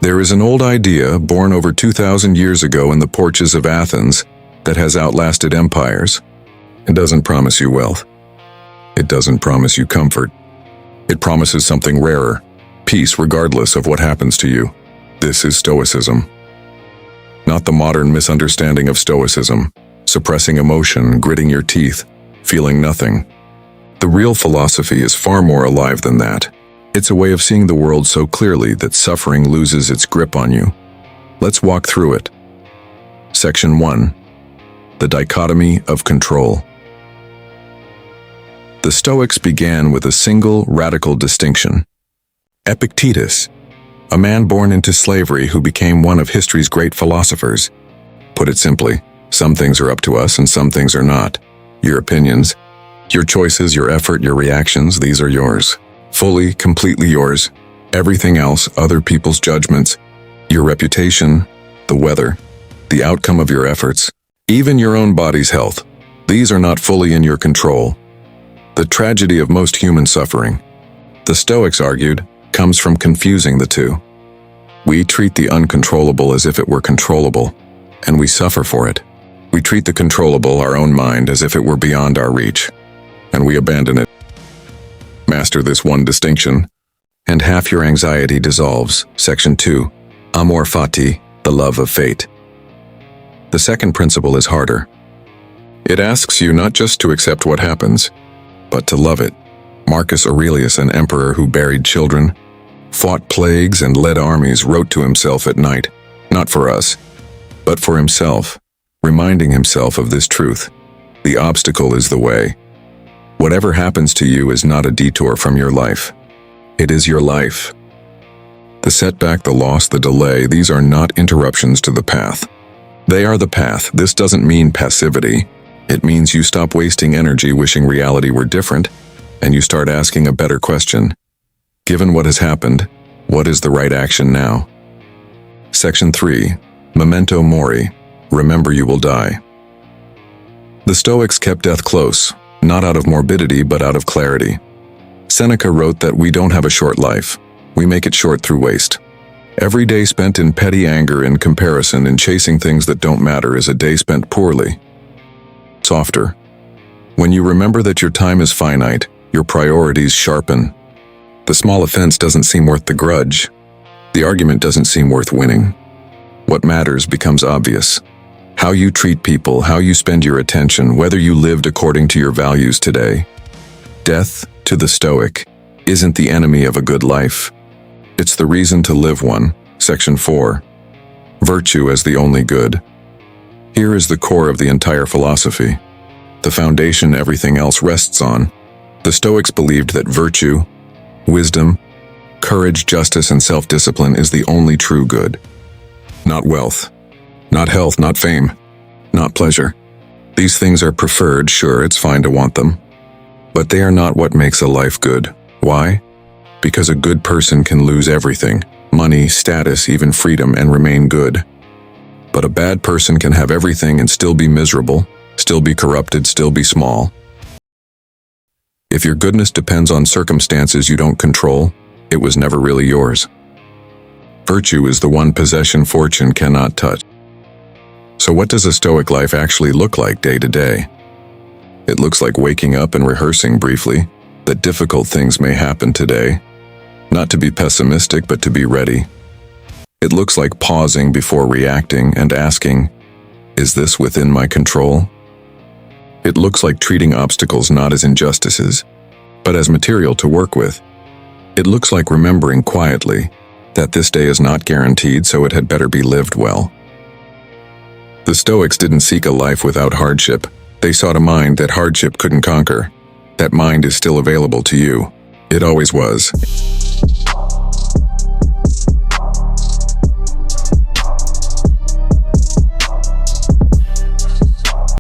There is an old idea born over 2,000 years ago in the porches of Athens that has outlasted empires. It doesn't promise you wealth. It doesn't promise you comfort. It promises something rarer, peace regardless of what happens to you. This is Stoicism. Not the modern misunderstanding of Stoicism, suppressing emotion, gritting your teeth, feeling nothing. The real philosophy is far more alive than that. It's a way of seeing the world so clearly that suffering loses its grip on you. Let's walk through it. Section 1. The dichotomy of control. The Stoics began with a single radical distinction. Epictetus, a man born into slavery who became one of history's great philosophers, put it simply, some things are up to us and some things are not. Your opinions, your choices, your effort, your reactions, these are yours. Fully, completely yours. Everything else, other people's judgments, your reputation, the weather, the outcome of your efforts, even your own body's health, these are not fully in your control. The tragedy of most human suffering, the Stoics argued, comes from confusing the two. We treat the uncontrollable as if it were controllable, and we suffer for it. We treat the controllable, our own mind, as if it were beyond our reach, and we abandon it. Master this one distinction, and half your anxiety dissolves. Section 2. Amor fati, the love of fate. The second principle is harder. It asks you not just to accept what happens, but to love it. Marcus Aurelius, an emperor who buried children, fought plagues and led armies, wrote to himself at night, not for us, but for himself, reminding himself of this truth. The obstacle is the way. Whatever happens to you is not a detour from your life. It is your life. The setback, the loss, the delay, these are not interruptions to the path. They are the path. This doesn't mean passivity. It means you stop wasting energy wishing reality were different, and you start asking a better question. Given what has happened, what is the right action now? Section 3. Memento mori. Remember you will die. The Stoics kept death close, not out of morbidity but out of clarity. Seneca wrote that we don't have a short life. We make it short through waste. Every day spent in petty anger, in comparison, in chasing things that don't matter is a day spent poorly. Softer. When you remember that your time is finite, your priorities sharpen. The small offense doesn't seem worth the grudge. The argument doesn't seem worth winning. What matters becomes obvious. How you treat people, how you spend your attention, whether you lived according to your values today. Death, to the Stoic, isn't the enemy of a good life. It's the reason to live one. Section 4. Virtue as the only good. Here is the core of the entire philosophy. The foundation everything else rests on. The Stoics believed that virtue, wisdom, courage, justice, and self-discipline is the only true good. Not wealth. Not health, not fame, not pleasure. These things are preferred, sure, it's fine to want them. But they are not what makes a life good. Why? Because a good person can lose everything, money, status, even freedom, and remain good. But a bad person can have everything and still be miserable, still be corrupted, still be small. If your goodness depends on circumstances you don't control, it was never really yours. Virtue is the one possession fortune cannot touch. So what does a Stoic life actually look like day to day? It looks like waking up and rehearsing briefly that difficult things may happen today. Not to be pessimistic, but to be ready. It looks like pausing before reacting and asking, is this within my control? It looks like treating obstacles not as injustices, but as material to work with. It looks like remembering quietly that this day is not guaranteed, so it had better be lived well. The Stoics didn't seek a life without hardship. They sought a mind that hardship couldn't conquer. That mind is still available to you. It always was.